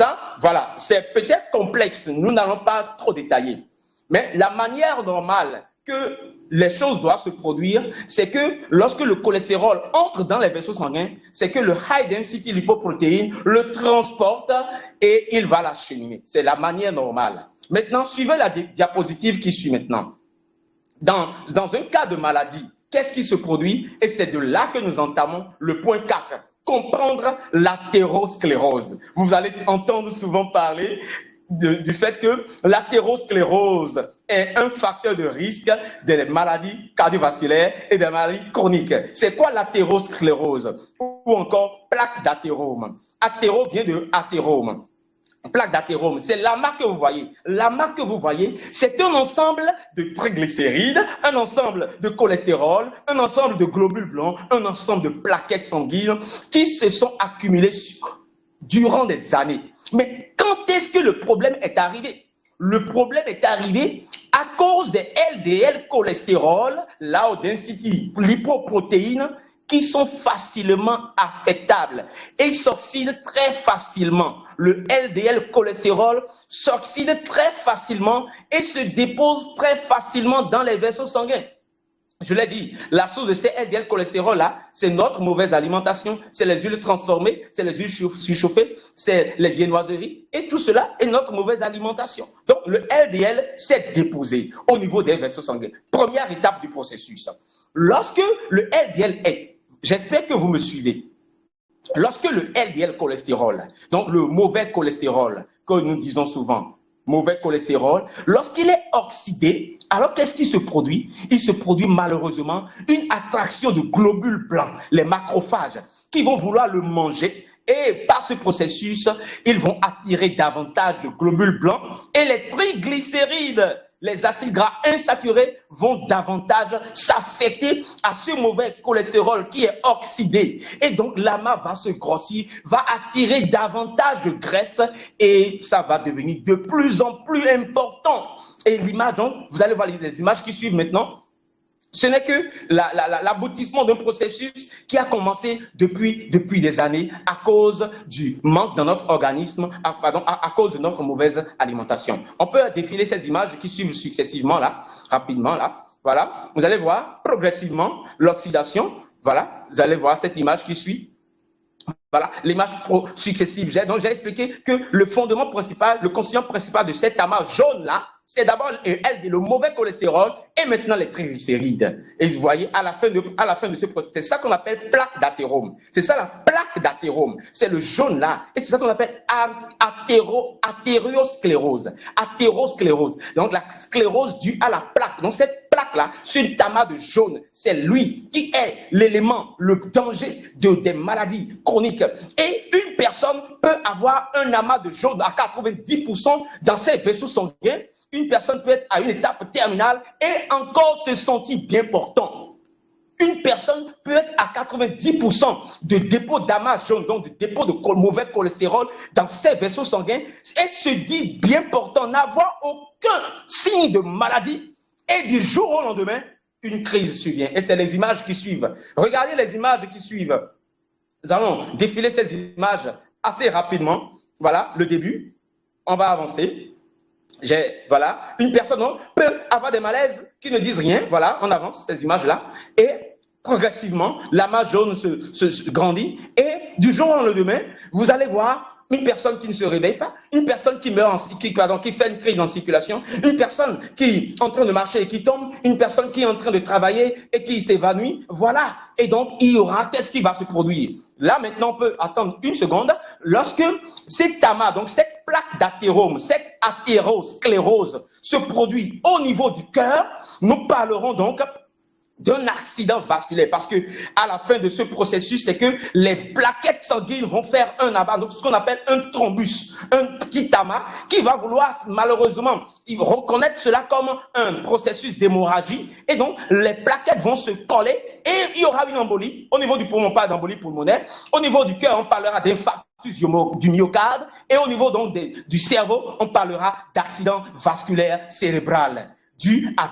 Ça, voilà, c'est peut-être complexe, nous n'allons pas trop détailler. Mais la manière normale que les choses doivent se produire, c'est que lorsque le cholestérol entre dans les vaisseaux sanguins, c'est que le high density lipoprotéine le transporte et il va l'acheminer. C'est la manière normale. Maintenant, suivez la diapositive qui suit maintenant. Dans un cas de maladie, qu'est-ce qui se produit? Et c'est de là que nous entamons le point 4. Comprendre l'athérosclérose. Vous allez entendre souvent parler du fait que l'athérosclérose est un facteur de risque des maladies cardiovasculaires et des maladies chroniques. C'est quoi l'athérosclérose? Ou encore plaque d'athérome. Athéro vient de athérome. Plaque d'athérome, c'est l'amas que vous voyez. L'amas que vous voyez, c'est un ensemble de triglycérides, un ensemble de cholestérol, un ensemble de globules blancs, un ensemble de plaquettes sanguines qui se sont accumulées durant des années. Mais quand est-ce que le problème est arrivé? Le problème est arrivé à cause des LDL cholestérol, low density lipoprotéines, qui sont facilement affectables et ils s'oxydent très facilement. Le LDL cholestérol s'oxyde très facilement et se dépose très facilement dans les vaisseaux sanguins. Je l'ai dit, la source de ces LDL cholestérol-là, c'est notre mauvaise alimentation, c'est les huiles transformées, c'est les huiles surchauffées, c'est les viennoiseries, et tout cela est notre mauvaise alimentation. Donc, le LDL s'est déposé au niveau des vaisseaux sanguins. Première étape du processus. Lorsque le LDL est, j'espère que vous me suivez, lorsque le LDL cholestérol, donc le mauvais cholestérol que nous disons souvent, mauvais cholestérol, lorsqu'il est oxydé, alors qu'est-ce qui se produit? Il se produit malheureusement une attraction de globules blancs, les macrophages, qui vont vouloir le manger et par ce processus, ils vont attirer davantage de globules blancs et les triglycérides, les acides gras insaturés vont davantage s'affecter à ce mauvais cholestérol qui est oxydé. Et donc, l'amas va se grossir, va attirer davantage de graisse et ça va devenir de plus en plus important. Et l'image, donc, vous allez voir les images qui suivent maintenant. Ce n'est que l'aboutissement d'un processus qui a commencé depuis des années à cause du manque dans notre organisme, à cause de notre mauvaise alimentation. On peut défiler ces images qui suivent successivement là, rapidement là. Voilà, vous allez voir progressivement l'oxydation. Voilà, vous allez voir cette image qui suit. Voilà, l'image successive. Donc, j'ai expliqué que le fondement principal, le constituant principal de cet amas jaune-là, c'est d'abord le mauvais cholestérol et maintenant les triglycérides. Et vous voyez, à la fin de ce processus, c'est ça qu'on appelle plaque d'athérome. C'est ça la plaque d'athérome. C'est le jaune-là. Et c'est ça qu'on appelle athérosclérose. Athérosclérose. Donc, la sclérose due à la plaque. Donc, cette plaque-là, c'est une tamas de jaune. C'est lui qui est l'élément, le danger des maladies chroniques. Et une personne peut avoir un amas de jaune à 90% dans ses vaisseaux sanguins. Une personne peut être à une étape terminale et encore se sentir bien portant. Une personne peut être à 90% de dépôt d'amas jaune, donc de dépôt de mauvais cholestérol dans ses vaisseaux sanguins et se dit bien portant, n'avoir aucun signe de maladie. Et du jour au lendemain, une crise survient. Et c'est les images qui suivent. Regardez les images qui suivent. Nous allons défiler ces images assez rapidement. Voilà, le début. On va avancer. Voilà, une personne peut avoir des malaises qui ne disent rien. Voilà, on avance ces images-là. Et progressivement, l'amas jaune se grandit. Et du jour au lendemain, vous allez voir une personne qui ne se réveille pas, une personne qui meurt, qui fait une crise en circulation, une personne qui est en train de marcher et qui tombe, une personne qui est en train de travailler et qui s'évanouit. Voilà. Et donc, il y aura, qu'est-ce qui va se produire? Là, maintenant, on peut attendre une seconde. Lorsque cet amas, donc cette plaque d'athérome, cette athérosclérose se produit au niveau du cœur, nous parlerons donc d'un accident vasculaire, parce que à la fin de ce processus, c'est que les plaquettes sanguines vont faire un amas, donc ce qu'on appelle un thrombus, un petit amas qui va vouloir malheureusement reconnaître cela comme un processus d'hémorragie, et donc les plaquettes vont se coller et il y aura une embolie. Au niveau du poumon, on parle d'embolie pulmonaire. Au niveau du cœur, on parlera d'infarctus du myocarde, et au niveau donc du cerveau, on parlera d'accident vasculaire cérébral dû à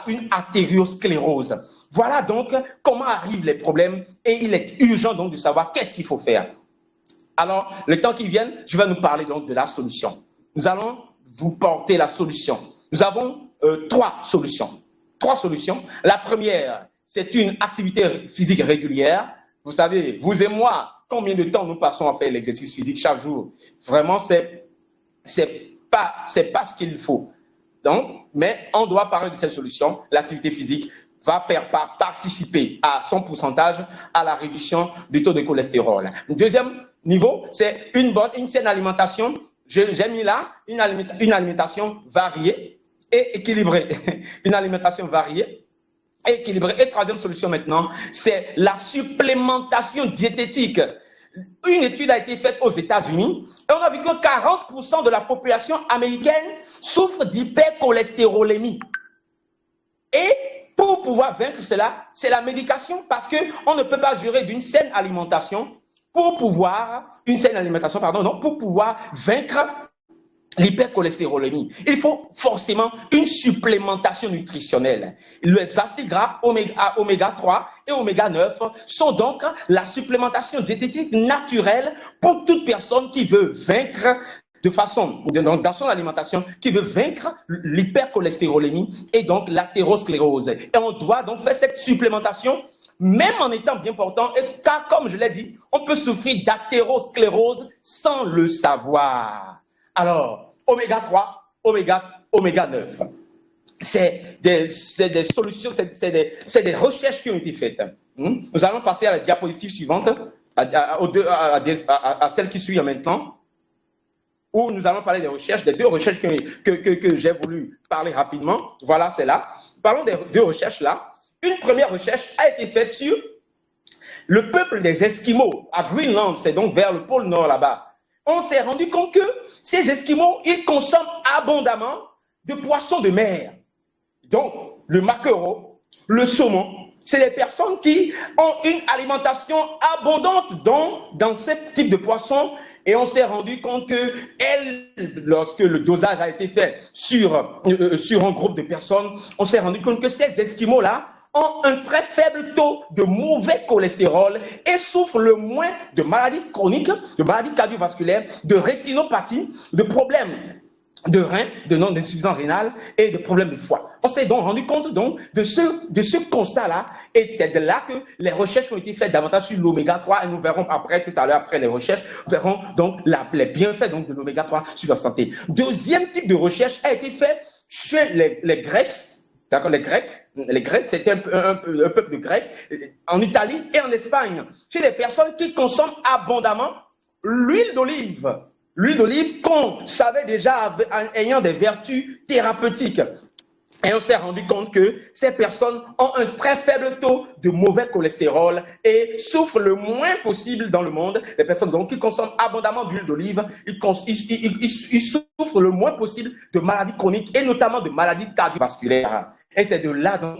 une athérosclérose. Voilà donc comment arrivent les problèmes et il est urgent donc de savoir qu'est-ce qu'il faut faire. Alors, le temps qui vient, je vais nous parler donc de la solution. Nous allons vous porter la solution. Nous avons trois solutions. Trois solutions. La première, c'est une activité physique régulière. Vous savez, vous et moi, combien de temps nous passons à faire l'exercice physique chaque jour? Vraiment, c'est pas ce qu'il faut. Donc, mais on doit parler de cette solution. L'activité physique va participer à son pourcentage à la réduction du taux de cholestérol. Le deuxième niveau, c'est une saine alimentation. J'ai mis là une alimentation variée et équilibrée. Une alimentation variée et équilibrée. Et troisième solution maintenant, c'est la supplémentation diététique. Une étude a été faite aux États-Unis et on a vu que 40% de la population américaine souffre d'hypercholestérolémie. Et pour pouvoir vaincre cela, c'est la médication parce qu'on ne peut pas jurer d'une saine alimentation pour pouvoir vaincre l'hypercholestérolémie. Il faut forcément une supplémentation nutritionnelle. Les acides gras oméga 3 et oméga 9 sont donc la supplémentation diététique naturelle pour toute personne qui veut vaincre dans son alimentation, qui veut vaincre l'hypercholestérolémie et donc l'athérosclérose. Et on doit donc faire cette supplémentation même en étant bien portant, et car comme je l'ai dit, on peut souffrir d'athérosclérose sans le savoir. Alors, oméga 3, oméga 9. C'est des solutions, c'est des recherches qui ont été faites. Nous allons passer à la diapositive suivante, à celle qui suit maintenant, où nous allons parler des recherches, des deux recherches que j'ai voulu parler rapidement. Voilà, c'est là. Parlons des deux recherches là. Une première recherche a été faite sur le peuple des Esquimaux à Greenland, c'est donc vers le pôle Nord là-bas. On s'est rendu compte que ces Esquimaux, ils consomment abondamment de poissons de mer. Donc, le maquereau, le saumon, c'est des personnes qui ont une alimentation abondante dans ce type de poissons. Et on s'est rendu compte que lorsque le dosage a été fait sur un groupe de personnes, on s'est rendu compte que ces Esquimaux-là ont un très faible taux de mauvais cholestérol et souffrent le moins de maladies chroniques, de maladies cardiovasculaires, de rétinopathie, de problèmes de reins, de non-insuffisance rénale et de problèmes de foie. On s'est donc rendu compte donc de ce constat-là et c'est de là que les recherches ont été faites davantage sur l'oméga 3 et nous verrons après, tout à l'heure, après les recherches, nous verrons donc les bienfaits donc, de l'oméga 3 sur la santé. Deuxième type de recherche a été fait chez les Grecs, d'accord, les Grecs, c'était un peuple de Grecs en Italie et en Espagne, chez des personnes qui consomment abondamment l'huile d'olive. L'huile d'olive qu'on savait déjà ayant des vertus thérapeutiques. Et on s'est rendu compte que ces personnes ont un très faible taux de mauvais cholestérol et souffrent le moins possible dans le monde. Les personnes donc, qui consomment abondamment d'huile d'olive, ils souffrent le moins possible de maladies chroniques et notamment de maladies cardiovasculaires. Et c'est de là donc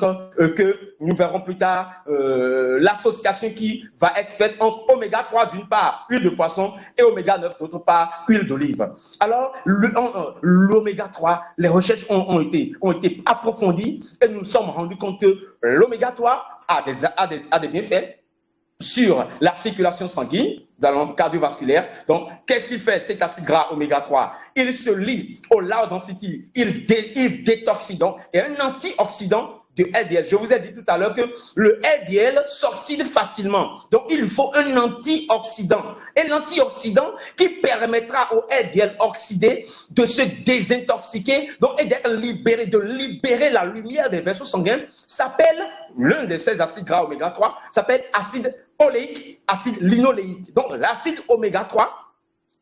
que nous verrons plus tard l'association qui va être faite entre oméga 3 d'une part, huile de poisson, et oméga 9 d'autre part, huile d'olive. Alors, l'oméga 3, les recherches ont été approfondies et nous nous sommes rendus compte que l'oméga 3 a des bienfaits sur la circulation sanguine, dans le cardiovasculaire. Donc, qu'est-ce qu'il fait, cet acide gras oméga 3? Il se lie au low density, il détoxide, donc, et un antioxydant de LDL. Je vous ai dit tout à l'heure que le LDL s'oxyde facilement. Donc, il faut un antioxydant. Et l'antioxydant qui permettra au LDL oxydé de se désintoxiquer donc, et d'être libéré, de libérer la lumière des vaisseaux sanguins, s'appelle, l'un de ces acides gras oméga 3, s'appelle acide oléique, acide linoléique. Donc, l'acide oméga 3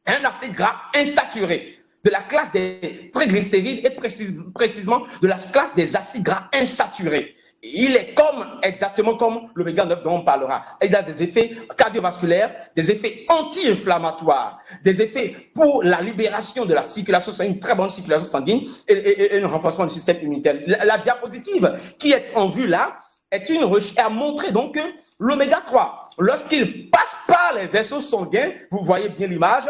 est un acide gras insaturé de la classe des triglycérides et précisément de la classe des acides gras insaturés. Il est exactement comme l'oméga 9 dont on parlera. Il a des effets cardiovasculaires, des effets anti-inflammatoires, des effets pour la libération de la circulation sanguine, une très bonne circulation sanguine et un renforcement du système immunitaire. La diapositive qui est en vue là est une recherche à montrer donc que l'oméga 3, lorsqu'il passe par les vaisseaux sanguins, vous voyez bien l'image,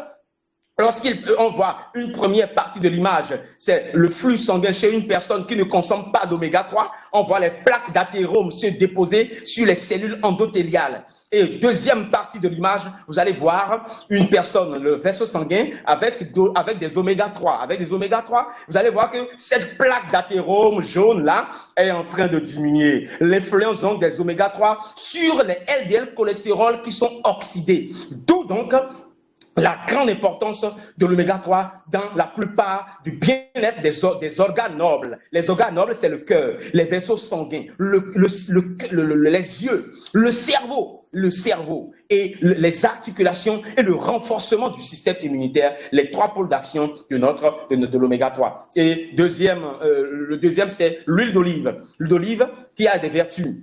lorsqu'on voit une première partie de l'image, c'est le flux sanguin chez une personne qui ne consomme pas d'oméga 3, on voit les plaques d'athérome se déposer sur les cellules endothéliales. Et deuxième partie de l'image, vous allez voir une personne, le vaisseau sanguin, avec des oméga 3. Avec des oméga 3, vous allez voir que cette plaque d'athérome jaune-là est en train de diminuer. L'influence donc des oméga 3 sur les LDL cholestérol qui sont oxydés. D'où donc la grande importance de l'oméga 3 dans la plupart du bien-être des organes nobles. Les organes nobles, c'est le cœur, les vaisseaux sanguins, les yeux, le cerveau et les articulations et le renforcement du système immunitaire, les trois pôles d'action de l'oméga 3. Et le deuxième, c'est l'huile d'olive. L'huile d'olive qui a des vertus.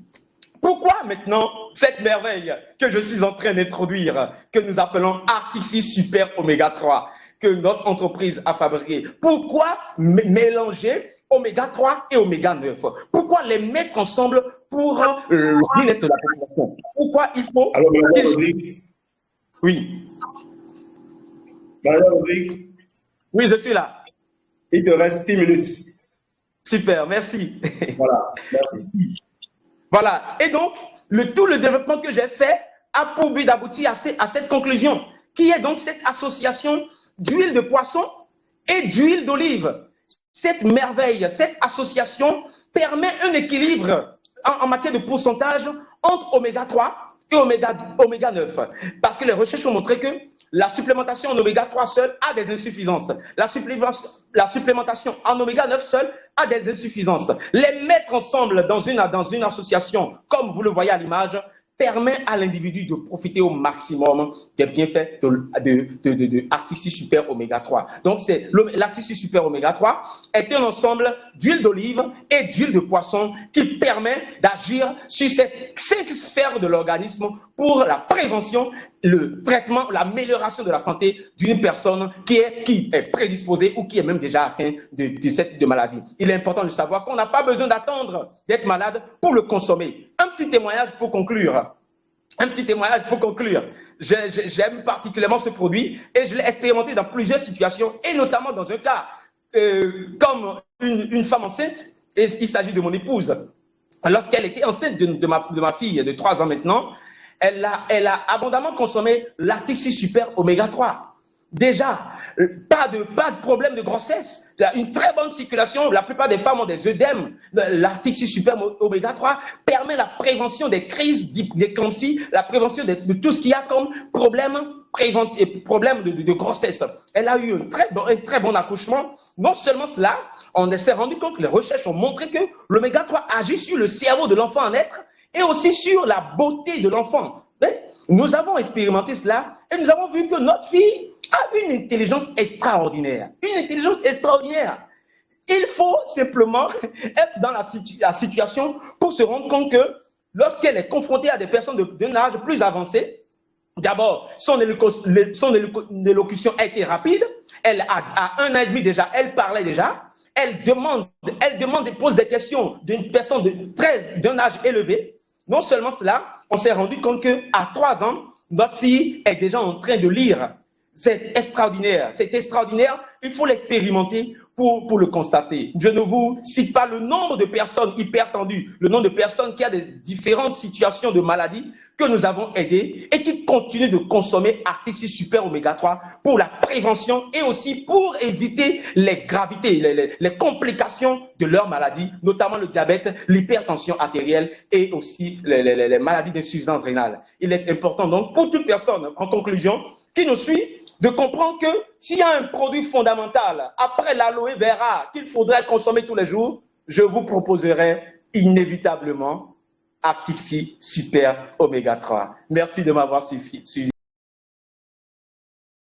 Pourquoi maintenant cette merveille que je suis en train d'introduire, que nous appelons Arctic Super Oméga 3, que notre entreprise a fabriqué? Pourquoi mélanger Oméga 3 et Oméga 9? Pourquoi les mettre ensemble pour le bien-être de la population? Pourquoi il faut... Alors, Madame Rodrigue. Oui. Madame Rodrigue. Oui, je suis là. Il te reste 10 minutes. Super, merci. Voilà, merci. Voilà. Et donc, tout le développement que j'ai fait a pour but d'aboutir à cette conclusion, qui est donc cette association d'huile de poisson et d'huile d'olive. Cette merveille, cette association permet un équilibre en matière de pourcentage entre oméga 3 et oméga 9. Parce que les recherches ont montré que la supplémentation en oméga 3 seule a des insuffisances. La supplémentation en oméga 9 seule a des insuffisances. Les mettre ensemble dans une association, comme vous le voyez à l'image, permet à l'individu de profiter au maximum des bienfaits de Arctic Super Oméga 3. Donc, l'Arctic Super Oméga 3 est un ensemble d'huile d'olive et d'huile de poisson qui permet d'agir sur ces 5 sphères de l'organisme pour la prévention, le traitement, l'amélioration de la santé d'une personne qui est prédisposée ou qui est même déjà atteinte de cette maladie. Il est important de savoir qu'on n'a pas besoin d'attendre d'être malade pour le consommer. Un petit témoignage pour conclure. J'aime particulièrement ce produit et je l'ai expérimenté dans plusieurs situations et notamment dans un cas comme une femme enceinte, et il s'agit de mon épouse. Lorsqu'elle était enceinte de ma fille de 3 ans maintenant, elle a abondamment consommé l'Arctic Super Oméga 3. Déjà, pas de problème de grossesse, une très bonne circulation, la plupart des femmes ont des œdèmes. L'Arctic Super Oméga 3 permet la prévention des crises d'éclampsie, la prévention de tout ce qu'il y a comme problème de grossesse. Elle a eu un très bon accouchement. Non seulement cela, on s'est rendu compte que les recherches ont montré que l'oméga 3 agit sur le cerveau de l'enfant à naître et aussi sur la beauté de l'enfant. Nous avons expérimenté cela et nous avons vu que notre fille a une intelligence extraordinaire. Une intelligence extraordinaire. Il faut simplement être dans la situation pour se rendre compte que lorsqu'elle est confrontée à des personnes d'un âge plus avancé, d'abord, son élocution a été rapide. Elle à 1 an et demi déjà, elle parlait déjà. Elle demande et pose des questions d'une personne d'un âge élevé. Non seulement cela, on s'est rendu compte qu'à 3 ans, notre fille est déjà en train de lire. C'est extraordinaire, il faut l'expérimenter pour le constater. Je ne vous cite pas le nombre de personnes hypertendues, le nombre de personnes qui ont des différentes situations de maladie que nous avons aidées et qui continuent de consommer Arctic Super Oméga 3 pour la prévention et aussi pour éviter les gravités, les complications de leur maladie, notamment le diabète, l'hypertension artérielle et aussi les maladies d'insuffisance rénale. Il est important donc pour toute personne, en conclusion, qui nous suit, de comprendre que s'il y a un produit fondamental après l'aloe vera qu'il faudrait consommer tous les jours, je vous proposerai inévitablement Arctic Super Oméga 3. Merci de m'avoir suivi.